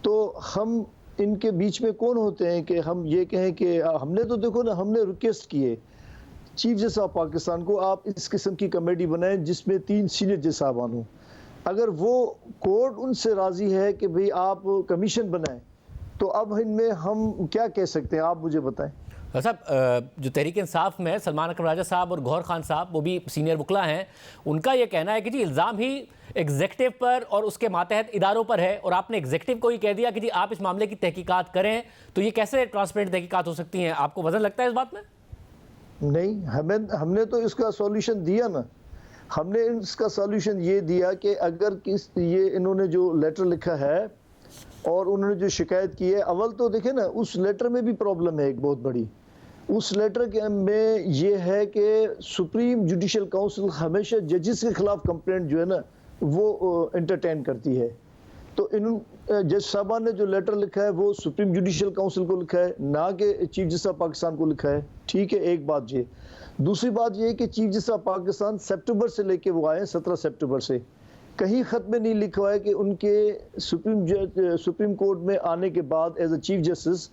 تو ہم ان کے بیچ میں کون ہوتے ہیں کہ ہم یہ کہیں کہ ہم نے تو دیکھو نا، ہم نے ریکویسٹ کیے چیف جسٹس آف پاکستان کو آپ اس قسم کی کمیٹی بنائیں جس میں 3 سینئر جج صاحبان ہوں. اگر وہ کورٹ ان سے راضی ہے کہ بھئی آپ کمیشن بنائیں تو اب ان میں ہم کیا کہہ سکتے ہیں، آپ مجھے بتائیں. صاحب جو تحریک انصاف میں سلمان اکرم راجہ صاحب اور گوہر خان صاحب وہ بھی سینئر وکلا ہیں، ان کا یہ کہنا ہے کہ جی الزام ہی ایگزیکٹو پر اور اس کے ماتحت اداروں پر ہے، اور آپ نے ایگزیکٹو کو ہی کہہ دیا کہ جی آپ اس معاملے کی تحقیقات کریں، تو یہ کیسے ٹرانسپیرنٹ تحقیقات ہو سکتی ہیں؟ آپ کو وزن لگتا ہے اس بات میں؟ نہیں، ہم نے تو اس کا سولوشن دیا نا. ہم نے اس کا سولوشن یہ دیا کہ اگر یہ انہوں نے جو لیٹر لکھا ہے اور انہوں نے جو شکایت کی ہے، اول تو دیکھیں نا اس لیٹر میں بھی پرابلم ہے ایک بہت بڑی. اس لیٹر کے میں یہ ہے کہ سپریم جوڈیشل کاؤنسل ہمیشہ ججز کے خلاف کمپلینٹ جو ہے نا وہ انٹرٹین کرتی ہے. تو جج صاحبان نے جو لیٹر لکھا ہے وہ سپریم جوڈیشل کاؤنسل کو لکھا ہے، نہ کہ چیف جسٹس آف پاکستان کو لکھا ہے. ٹھیک ہے، ایک بات یہ. دوسری بات یہ کہ chief justice of Pakistan September سے لے کے وہ آئے ہیں 17 سپٹمبر سے، کہیں خط میں نہیں لکھا ہوا ہے کہ ان کے سپریم کورٹ میں آنے کے بعد as a chief justice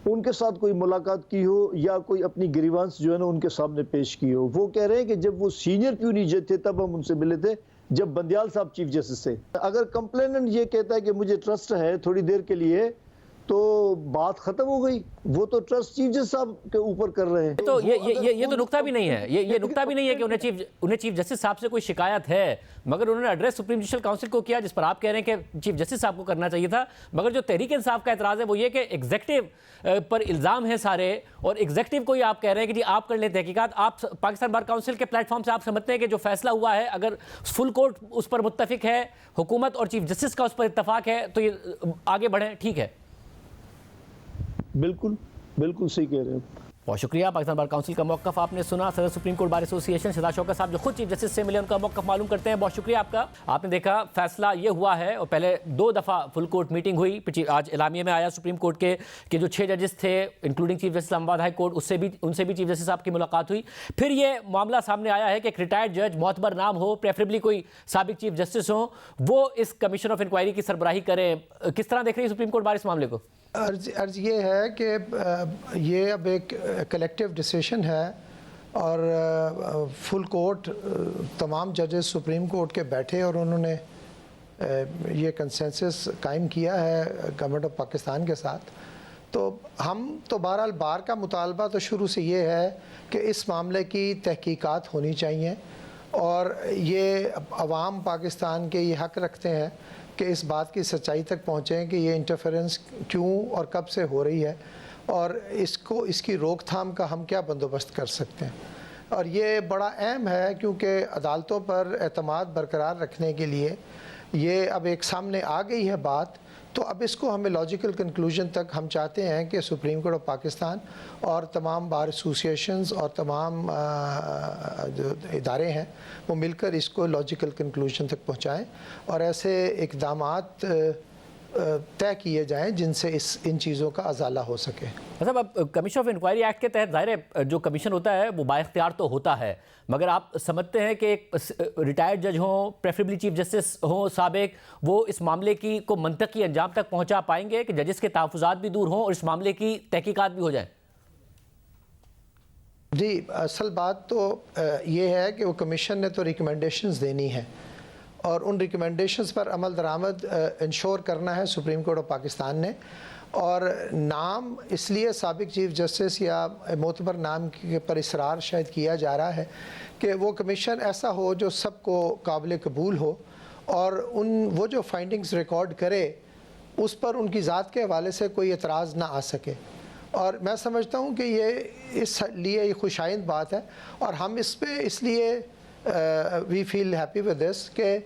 in کے ساتھ کوئی ملاقات کی ہو یا کوئی اپنی گریوانس جو ہے نا ان کے سامنے پیش کی ہو. وہ کہہ رہے ہیں کہ جب وہ سینئر پیونی جج تھے تب ہم ان سے ملے تھے، جب بندیال صاحب چیف جسٹس تھے. اگر کمپلیننٹ یہ کہتا ہے کہ مجھے ٹرسٹ ہے تھوڑی دیر کے لیے تو بات ختم ہو گئی. وہ تو ٹرسٹ چیف جسٹس صاحب کے اوپر کر رہے ہیں. تو یہ تو نقطہ بھی نہیں ہے، یہ نقطہ بھی نہیں ہے کہ انہیں چیف جسٹس صاحب سے کوئی شکایت ہے، مگر انہوں نے ایڈریس سپریم جوڈیشل کاؤنسل کو کیا، جس پر آپ کہہ رہے ہیں کہ چیف جسٹس صاحب کو کرنا چاہیے تھا. مگر جو تحریک انصاف کا اعتراض ہے وہ یہ کہ ایگزیکٹو پر الزام ہیں سارے، اور ایگزیکٹو کو ہی آپ کہہ رہے ہیں کہ جی آپ کر لیں تحقیقات. آپ پاکستان بار کاؤنسل کے پلیٹ فارم سے آپ سمجھتے ہیں کہ جو فیصلہ ہوا ہے اگر فل کورٹ اس پر متفق ہے، حکومت اور چیف جسٹس کا اس پر اتفاق ہے، تو یہ آگے بڑھیں، ٹھیک ہے؟ بالکل صحیح کہہ رہے ہیں. بہت شکریہ. پاکستان بار کاؤنسل کا موقف آپ نے سنا. صدر سپریم کورٹ بار ایسوسی ایشن شہزاد شوکت صاحب جو خود چیف جسٹس سے ملے، ان کا موقف معلوم کرتے ہیں. بہت شکریہ آپ کا. آپ نے دیکھا فیصلہ یہ ہوا ہے، اور پہلے 2 دفعہ فل کورٹ میٹنگ ہوئی. آج اعلامیہ میں آیا سپریم کورٹ کے کہ جو 6 ججز تھے انکلوڈنگ چیف جسٹس اسلام آباد ہائی کورٹ، ان سے بھی چیف جسٹس صاحب کی ملاقات ہوئی. پھر یہ معاملہ سامنے آیا ہے کہ ایک ریٹائرڈ جج معتبر نام ہو، پریفریبلی کوئی سابق چیف جسٹس ہو، وہ اس کمیشن آف انکوائری کی سربراہی کریں. کس طرح دیکھ رہی ہے سپریم کورٹ بار اس معاملے کو؟ عرض یہ ہے کہ یہ اب ایک کلیکٹیو ڈیسیشن ہے، اور فل کورٹ تمام ججز سپریم کورٹ کے بیٹھے اور انہوں نے یہ کنسنسس قائم کیا ہے گورنمنٹ آف پاکستان کے ساتھ. تو ہم تو بہرحال بار کا مطالبہ تو شروع سے یہ ہے کہ اس معاملے کی تحقیقات ہونی چاہیے، اور یہ عوام پاکستان کے یہ حق رکھتے ہیں کہ اس بات کی سچائی تک پہنچیں کہ یہ انٹرفیرنس کیوں اور کب سے ہو رہی ہے، اور اس کی روک تھام کا ہم کیا بندوبست کر سکتے ہیں. اور یہ بڑا اہم ہے کیونکہ عدالتوں پر اعتماد برقرار رکھنے کے لیے یہ اب ایک سامنے آ گئی ہے بات. تو اب اس کو ہمیں لاجیکل کنکلوژن تک ہم چاہتے ہیں کہ سپریم کورٹ آف پاکستان اور تمام بار ایسوسیشنز اور تمام جو ادارے ہیں وہ مل کر اس کو لاجیکل کنکلوژن تک پہنچائیں، اور ایسے اقدامات طے کیے جائیں جن سے ان چیزوں کا ازالہ ہو سکے. مطلب اب کمیشن آف انکوائری ایکٹ کے تحت ظاہر جو کمیشن ہوتا ہے وہ بااختیار تو ہوتا ہے، مگر آپ سمجھتے ہیں کہ ایک ریٹائرڈ جج ہوں، پریفریبلی چیف جسٹس ہوں سابق، وہ اس معاملے کی کو منطقی انجام تک پہنچا پائیں گے کہ ججز کے تحفظات بھی دور ہوں اور اس معاملے کی تحقیقات بھی ہو جائیں؟ جی، اصل بات تو یہ ہے کہ وہ کمیشن نے تو ریکمنڈیشنز دینی ہیں، اور ان ریکمنڈیشنز پر عمل درآمد انشور کرنا ہے سپریم کورٹ آف پاکستان نے. اور نام اس لیے سابق چیف جسٹس یا معتبر نام پر اصرار شاید کیا جا رہا ہے کہ وہ کمیشن ایسا ہو جو سب کو قابل قبول ہو، اور وہ جو فائنڈنگز ریکارڈ کرے اس پر ان کی ذات کے حوالے سے کوئی اعتراض نہ آ سکے. اور میں سمجھتا ہوں کہ یہ اس لیے خوش آئند بات ہے، اور ہم اس پہ اس لیے وی فیل ہیپی ود دس کہ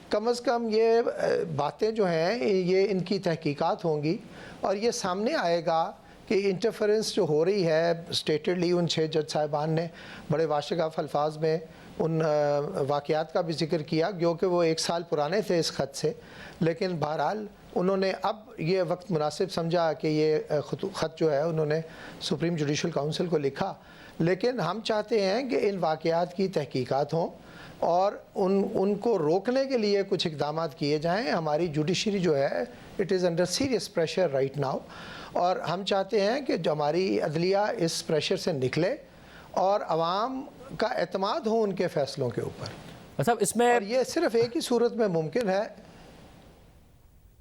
کم از کم یہ باتیں جو ہیں یہ ان کی تحقیقات ہوں گی اور یہ سامنے آئے گا کہ انٹرفیرنس جو ہو رہی ہے اسٹیٹڈلی ان 6 جج صاحبان نے بڑے واشگاف الفاظ میں ان واقعات کا بھی ذکر کیا کیونکہ وہ 1 سال پرانے تھے اس خط سے، لیکن بہرحال انہوں نے اب یہ وقت مناسب سمجھا کہ یہ خط جو ہے انہوں نے سپریم جوڈیشل کونسل کو لکھا، لیکن ہم چاہتے ہیں کہ ان واقعات کی تحقیقات ہوں اور ان کو روکنے کے لیے کچھ اقدامات کیے جائیں۔ ہماری جوڈیشری جو ہے it is under serious pressure right now, اور ہم چاہتے ہیں کہ جو ہماری عدلیہ اس پریشر سے نکلے اور عوام کا اعتماد ہو ان کے فیصلوں کے اوپر۔ صاحب اس میں اور یہ صرف ایک ہی صورت میں ممکن ہے۔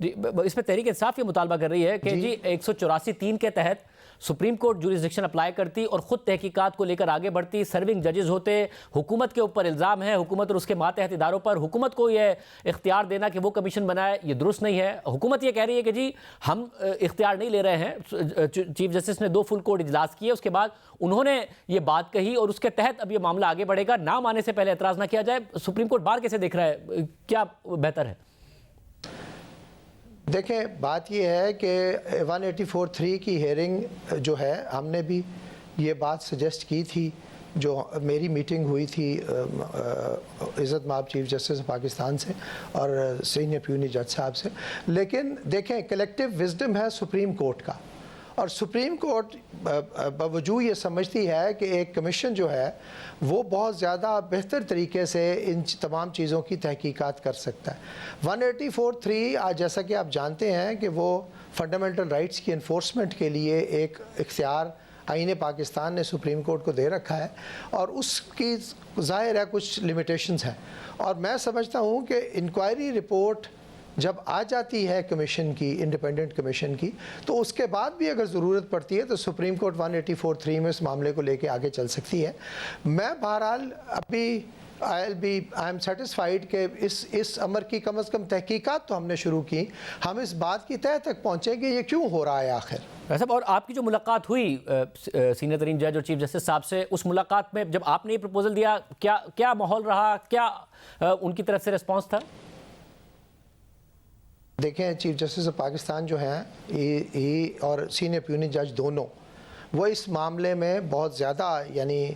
جی اس میں تحریک انصاف یہ مطالبہ کر رہی ہے کہ جی 184(3) کے تحت سپریم کورٹ جوریسڈکشن اپلائی کرتی اور خود تحقیقات کو لے کر آگے بڑھتی، سرونگ ججز ہوتے، حکومت کے اوپر الزام ہے، حکومت اور اس کے ماتحت اداروں پر حکومت کو یہ اختیار دینا کہ وہ کمیشن بنائے، یہ درست نہیں ہے۔ حکومت یہ کہہ رہی ہے کہ جی ہم اختیار نہیں لے رہے ہیں۔ چیف جسٹس نے 2 فل کورٹ اجلاس کیے، اس کے بعد انہوں نے یہ بات کہی اور اس کے تحت اب یہ معاملہ آگے بڑھے گا، نام آنے سے پہلے اعتراض نہ کیا جائے۔ سپریم کورٹ بار کیسے دیکھ رہا ہے، کیا بہتر ہے؟ دیکھیں بات یہ ہے کہ 184(3) کی ہیئرنگ جو ہے ہم نے بھی یہ بات سجیسٹ کی تھی، جو میری میٹنگ ہوئی تھی عزت مآب چیف جسٹس پاکستان سے اور سینئر پیونی جج صاحب سے، لیکن دیکھیں کلیکٹیو وزڈم ہے سپریم کورٹ کا، اور سپریم کورٹ باوجود یہ سمجھتی ہے کہ ایک کمیشن جو ہے وہ بہت زیادہ بہتر طریقے سے ان تمام چیزوں کی تحقیقات کر سکتا ہے۔ 184(3) آج جیسا کہ آپ جانتے ہیں کہ وہ فنڈامنٹل رائٹس کی انفورسمنٹ کے لیے ایک اختیار آئین پاکستان نے سپریم کورٹ کو دے رکھا ہے، اور اس کی ظاہر ہے کچھ لیمیٹیشنز ہیں، اور میں سمجھتا ہوں کہ انکوائری رپورٹ جب آ جاتی ہے کمیشن کی، انڈیپینڈنٹ کمیشن کی، تو اس کے بعد بھی اگر ضرورت پڑتی ہے تو سپریم کورٹ 184(3) میں اس معاملے کو لے کے آگے چل سکتی ہے۔ میں بہرحال ابھی آئی ایم سیٹسفائیڈ کہ اس امر کی کم از کم تحقیقات تو ہم نے شروع کی، ہم اس بات کی تہہ تک پہنچیں کہ یہ کیوں ہو رہا ہے آخر۔ صاحب اور آپ کی جو ملاقات ہوئی سینئر ترین جج اور چیف جسٹس صاحب سے، اس ملاقات میں جب آپ نے یہ پروپوزل دیا کیا ماحول رہا، کیا ان کی طرف سے ریسپانس تھا؟ دیکھیں چیف جسٹس آف پاکستان جو ہیں اور سینئر پیونی جج دونوں وہ اس معاملے میں بہت زیادہ یعنی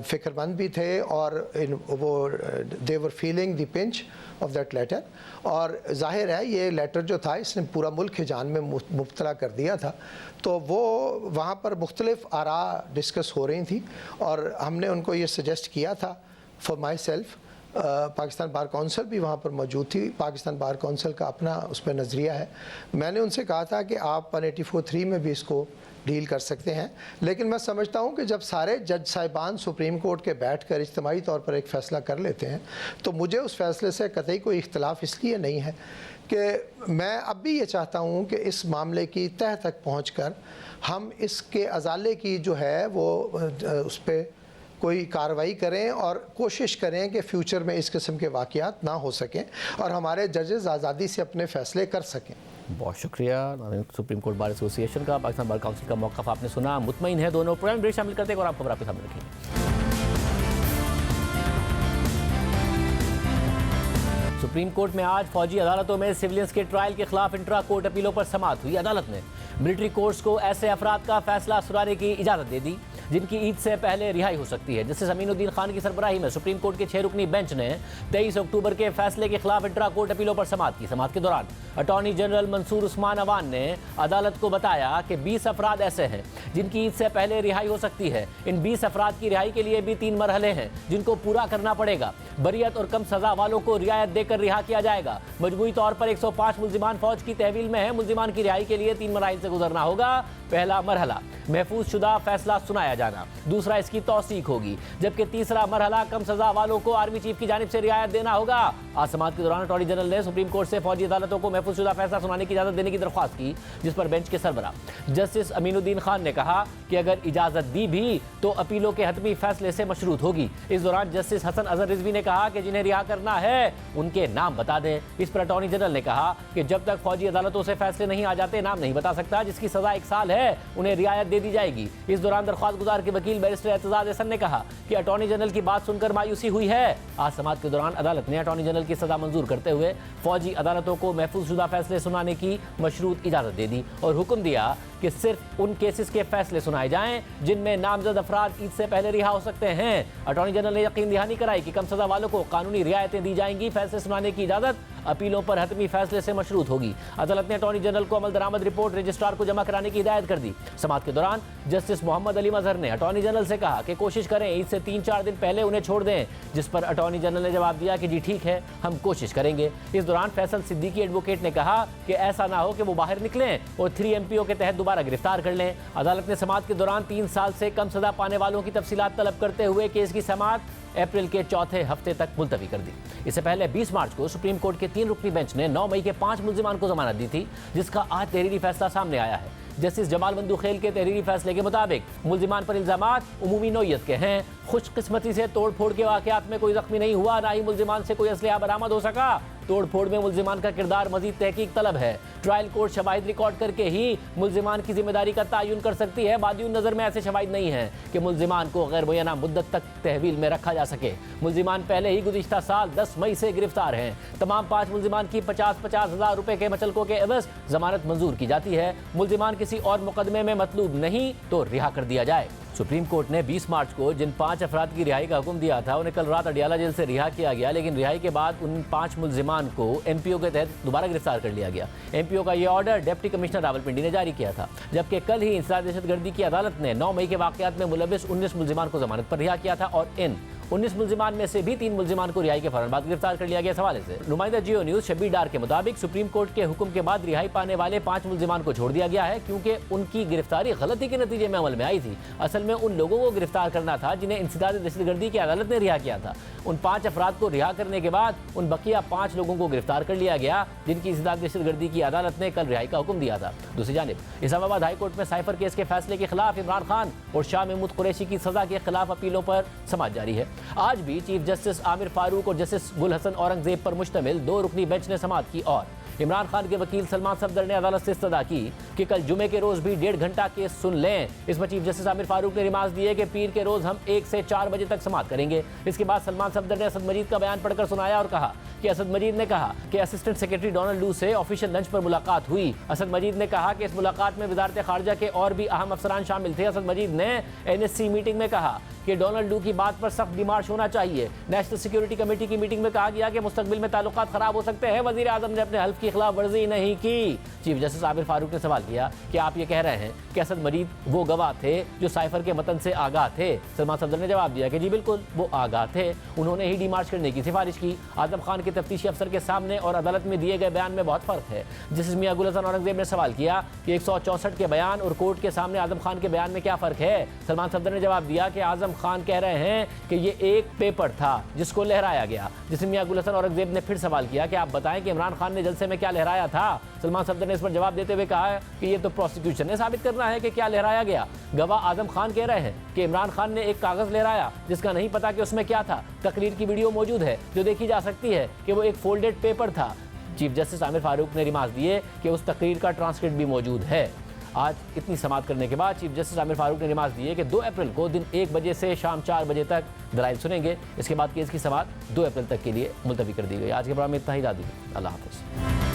فکر مند بھی تھے، اور وہ they were feeling the pinch of that letter، اور ظاہر ہے یہ لیٹر جو تھا اس نے پورا ملک ہجان میں مبتلا کر دیا تھا، تو وہ وہاں پر مختلف آراء ڈسکس ہو رہی تھیں، اور ہم نے ان کو یہ سجیسٹ کیا تھا for my self. Pakistan bar council بھی وہاں پر موجود تھی، پاکستان بار کونسل کا اپنا اس پہ نظریہ ہے۔ میں نے ان سے کہا تھا کہ آپ 184(3) میں بھی اس کو ڈیل کر سکتے ہیں، لیکن میں سمجھتا ہوں کہ جب سارے جج صاحبان سپریم کورٹ کے بیٹھ کر اجتماعی طور پر ایک فیصلہ کر لیتے ہیں تو مجھے اس فیصلے سے قطعی کوئی اختلاف اس لیے نہیں ہے کہ میں اب بھی یہ چاہتا ہوں کہ اس معاملے کی تہہ تک پہنچ کر ہم اس کے ازالے کی جو ہے وہ اس پہ کوئی کارروائی کریں اور کوشش کریں کہ فیوچر میں اس قسم کے واقعات نہ ہو سکیں اور ہمارے ججز آزادی سے اپنے فیصلے کر سکیں۔ بہت شکریہ سپریم کورٹ بار ایسوسی ایشن کا، پاکستان بار کونسل کا موقف آپ نے سنا، مطمئن ہے دونوں۔ پروگرام بریک شامل کرتے ہیں اور آپ خبر آپ کے سامنے رکھیں گے۔ سپریم کورٹ میں آج فوجی عدالتوں میں سیولینز کے ٹرائل کے خلاف انٹرا کورٹ اپیلوں پر سماعت ہوئی۔ عدالت نے ملٹری کورٹس کو ایسے افراد کا فیصلہ سنانے کی اجازت دے دی جن کی عید سے پہلے رہائی ہو سکتی ہے۔ جسٹس امین الدین خان کی سربراہی میں سپریم کورٹ کے 6 رکنی بینچ نے 23 اکتوبر کے فیصلے کے خلاف انٹرا کورٹ اپیلوں پر سماعت کی۔ سماعت کے دوران اٹارنی جنرل منصور عثمان اوان نے عدالت کو بتایا کہ 20 افراد ایسے ہیں جن کی عید سے پہلے رہائی ہو سکتی ہے۔ ان 20 افراد کی رہائی کے لیے بھی 3 مرحلے ہیں جن کو پورا کرنا پڑے گا۔ بریت اور کم سزا والوں کو رعایت دے کر رہا کیا جائے گا۔ مجموعی طور پر 105 ملزمان فوج کی تحویل میں ہیں۔ ملزمان کی رہائی کے لیے 3 مراحل سے گزرنا ہوگا۔ پہلا مرحلہ محفوظ شدہ فیصلہ سنایا جانا، دوسرا اس کی توثیق ہوگی، جبکہ تیسرا مرحلہ کم سزا والوں کو آرمی چیف کی جانب سے رعایت دینا ہوگا۔ آج سماعت کے دوران اٹارنی جنرل نے سپریم کورٹ سے فوجی عدالتوں کو محفوظ شدہ فیصلہ سنانے کی اجازت دینے کی درخواست کی، جس پر بینچ کے سربراہ جسٹس امین الدین خان نے کہا کہ اگر اجازت دی بھی تو اپیلوں کے حتمی فیصلے سے مشروط ہوگی۔ اس دوران جسٹس حسن اظہر رضوی نے کہا کہ جنہیں رہا کرنا ہے ان کے نام بتا دیں۔ اس پر اٹارنی جنرل نے کہا کہ جب تک فوجی عدالتوں سے فیصلے نہیں آ جاتے نام نہیں بتا سکتا۔ جس کی سزا 1 سال ہے انہیں رعایت دے دی جائے گی۔ اس دوران درخواست گزار کے وکیل بیرسٹر اعتزاز احسن نے کہا کہ اٹارنی جنرل کی بات سن کر مایوسی ہوئی ہے۔ آج سماعت کے دوران عدالت نے اٹارنی جنرل کی سزا منظور کرتے ہوئے فوجی عدالتوں کو محفوظ شدہ فیصلے سنانے کی مشروط اجازت دے دی اور حکم دیا کہ صرف ان کیسز کے فیصلے سنائے جائیں جن میں نامزد افراد عید سے پہلے رہا ہو سکتے ہیں۔ اٹارنی جنرل نے یقین دہانی کرائی کہ کم سزا والوں کو قانونی رعایتیں دی جائیں گی۔ فیصلے سنانے کی اجازت اپیلوں پر حتمی فیصلے سے مشروط ہوگی۔ عدالت نے اٹارنی جنرل کو عمل درآمد رپورٹ رجسٹرار کو جمع کرانے کی ہدایت کر دی۔ سماعت کے دوران جسٹس محمد علی مظہر نے اٹارنی جنرل سے کہا کہ کوشش کریں عید سے 3-4 دن پہلے انہیں چھوڑ دیں، جس پر اٹارنی جنرل نے جواب دیا کہ جی ٹھیک ہے، ہم کوشش کریں گے۔ اس دوران فیصل صدیقی ایڈوکیٹ نے کہا کہ ایسا نہ ہو کہ وہ باہر نکلیں اور 3 MPO کے تحت دوبارہ گرفتار کر لیں۔ عدالت نے سماعت کے دوران 3 سال سے کم سزا پانے والوں کی تفصیلات طلب کرتے ہوئے کیس کی سماعت اپریل کے 4تھے ہفتے تک ملتوی کر دی۔ اس سے پہلے 20 مارچ کو سپریم کورٹ کے 3 رکنی بینچ نے 9 مئی کے 5 ملزمان کو ضمانت دی تھی، جس کا آج تحریری فیصلہ سامنے آیا ہے۔ جسٹس جمال مندوخیل کے تحریری فیصلے کے مطابق ملزمان پر الزامات عمومی نوعیت کے ہیں۔ خوش قسمتی سے توڑ پھوڑ کے واقعات میں کوئی زخمی نہیں ہوا، نہ ہی ملزمان سے کوئی اسلحہ برآمد ہو سکا۔ توڑ پھوڑ میں ملزمان کا کردار مزید تحقیق طلب ہے۔ ٹرائل کورٹ شواہد ریکارڈ کر کے ہی ملزمان کی ذمہ داری کا تعین کر سکتی ہے۔ بادی نظر میں ایسے شواہد نہیں ہیں کہ ملزمان کو غیر معینہ مدت تک تحویل میں رکھا جا سکے۔ ملزمان پہلے ہی گزشتہ سال 10 مئی سے گرفتار ہیں۔ تمام 5 ملزمان کی 50,000 ہزار کے مچلکوں کے عوض ضمانت منظور کی جاتی ہے۔ ملزمان کسی اور مقدمے میں مطلوب نہیں تو رہا کر دیا جائے۔ سپریم کورٹ نے 20 مارچ کو جن 5 افراد کی رہائی کا حکم دیا تھا انہیں کل رات اڈیالہ جیل سے رہا کیا گیا، لیکن رہائی کے بعد ان 5 ملزمان کو MPO کے تحت دوبارہ گرفتار کر لیا گیا۔ MPO کا یہ آرڈر ڈپٹی کمشنر راولپنڈی نے جاری کیا تھا، جبکہ کل ہی انسداد دہشت گردی کی عدالت نے 9 مئی کے واقعات میں ملوث 19 ملزمان کو ضمانت پر رہا کیا تھا اور ان 19 ملزمان میں سے بھی 3 ملزمان کو رہائی کے فوراً بعد گرفتار کر لیا گیا۔ اس حوالے سے نمائندہ جیو نیوز شبیر ڈار کے مطابق سپریم کورٹ کے حکم کے بعد رہائی پانے والے 5 ملزمان کو چھوڑ دیا گیا ہے، کیونکہ ان کی گرفتاری غلطی کے نتیجے میں عمل میں آئی تھی۔ اصل میں ان لوگوں کو گرفتار کرنا تھا جنہیں انسداد دہشت گردی کی عدالت نے رہا کیا تھا۔ ان 5 افراد کو رہا کرنے کے بعد ان بقیہ 5 لوگوں کو گرفتار کر لیا گیا جن کی انسداد دہشت گردی کی عدالت نے کل رہائی کا حکم دیا تھا۔ دوسری جانب اسلام آباد ہائی کورٹ میں سائفر کیس کے فیصلے کے خلاف عمران خان اور شاہ محمود قریشی کی سزا کے خلاف اپیلوں پر سماعت جاری ہے۔ آج بھی چیف جسٹس عامر فاروق اور جسٹس گل حسن اورنگزیب پر مشتمل 2 رکنی بینچ نے سماعت کی اور عمران خان کے وکیل سلمان صفدر نے عدالت سے استدعا کی کہ کل جمعے کے روز بھی 1.5 گھنٹہ کیس سن لیں۔ اس میں چیف جسٹس عامر فاروق نے نماز دی ہے کہ پیر کے روز ہم 1 سے 4 بجے تک سماعت کریں گے۔ اس کے بعد سلمان صفدر نے اسد مجید کا بیان پڑھ کر سنایا اور کہا کہ اسد مجید نے کہا کہ اسسٹنٹ سیکرٹری ڈونلڈ لو سے آفیشیل لنچ پر ملاقات ہوئی۔ اسد مجید نے کہا کہ اس ملاقات میں وزارت خارجہ کے اور بھی اہم افسران شامل تھے۔ اسد مجید نے NSC میٹنگ میں کہا کہ ڈونلڈ لو کی بات پر سخت ڈیمارش ہونا چاہیے۔ نیشنل سیکیورٹی کمیٹی کی میٹنگ میں کہا گیا کہ مستقبل میں تعلقات خراب ہو سکتے ہیں۔ وزیر اعظم نے اپنے حلف کی خلاف ورزی نہیں کی۔ چیف جسٹس عامر فاروق نے سوال کیا کہ آپ یہ کہہ رہے ہیں کہ اسد مجید وہ گواہ تھے جو سائفر کے متن سے آگاہ تھے؟ سلمان صفدر نے جواب دیا کہ جی بالکل وہ آگاہ تھے، انہوں نے ہی ڈیمارش کرنے کی سفارش کی۔ اعظم خان کے تفتیشی افسر کے سامنے اور عدالت میں دیے گئے بیان میں بہت فرق ہے۔ جسٹس میاں گل حسن اورنگزیب نے سوال کیا کہ 164 کے بیان اور کورٹ کے سامنے اعظم خان کے بیان میں کیا فرق ہے؟ سلمان صفدر نے جواب دیا کہ اعظم خان کہہ رہے ہیں کہ یہ ایک پیپر تھا جس کو لہرایا گیا۔ جسٹس میاں گل حسن اورنگزیب نے پھر سوال کیا کہ آپ بتائیں کہ عمران خان نے جلسے میں کیا لہرایا تھا؟ سلمان صفدر نے اس پر جواب دیتے ہوئے کہا کہ یہ تو پروسیکیوشن نے ثابت کرنا ہے کہ کیا لہرایا گیا۔ گواہ اعظم خان کہہ رہے ہیں کہ عمران خان نے ایک کاغذ لہرایا جس کا نہیں پتا کہ اس میں کیا تھا۔ تقریر کی ویڈیو موجود ہے جو دیکھی جا سکتی ہے کہ وہ ایک فولڈڈ پیپر تھا۔ چیف جسٹس عامر فاروق نے ریمارکس دیے کہ اس تقریر کا ٹرانسکرپٹ بھی موجود ہے۔ آج اتنی سماعت کرنے کے بعد چیف جسٹس عامر فاروق نے ریمارکس دیے کہ 2 اپریل کو دن 1 بجے سے شام 4 بجے تک دلائل سنیں گے۔ اس کے بعد کیس کی سماعت 2 اپریل تک کے لیے ملتوی کر دی گئی۔ آج کے پروگرام میں اتنا ہی، اللہ حافظ۔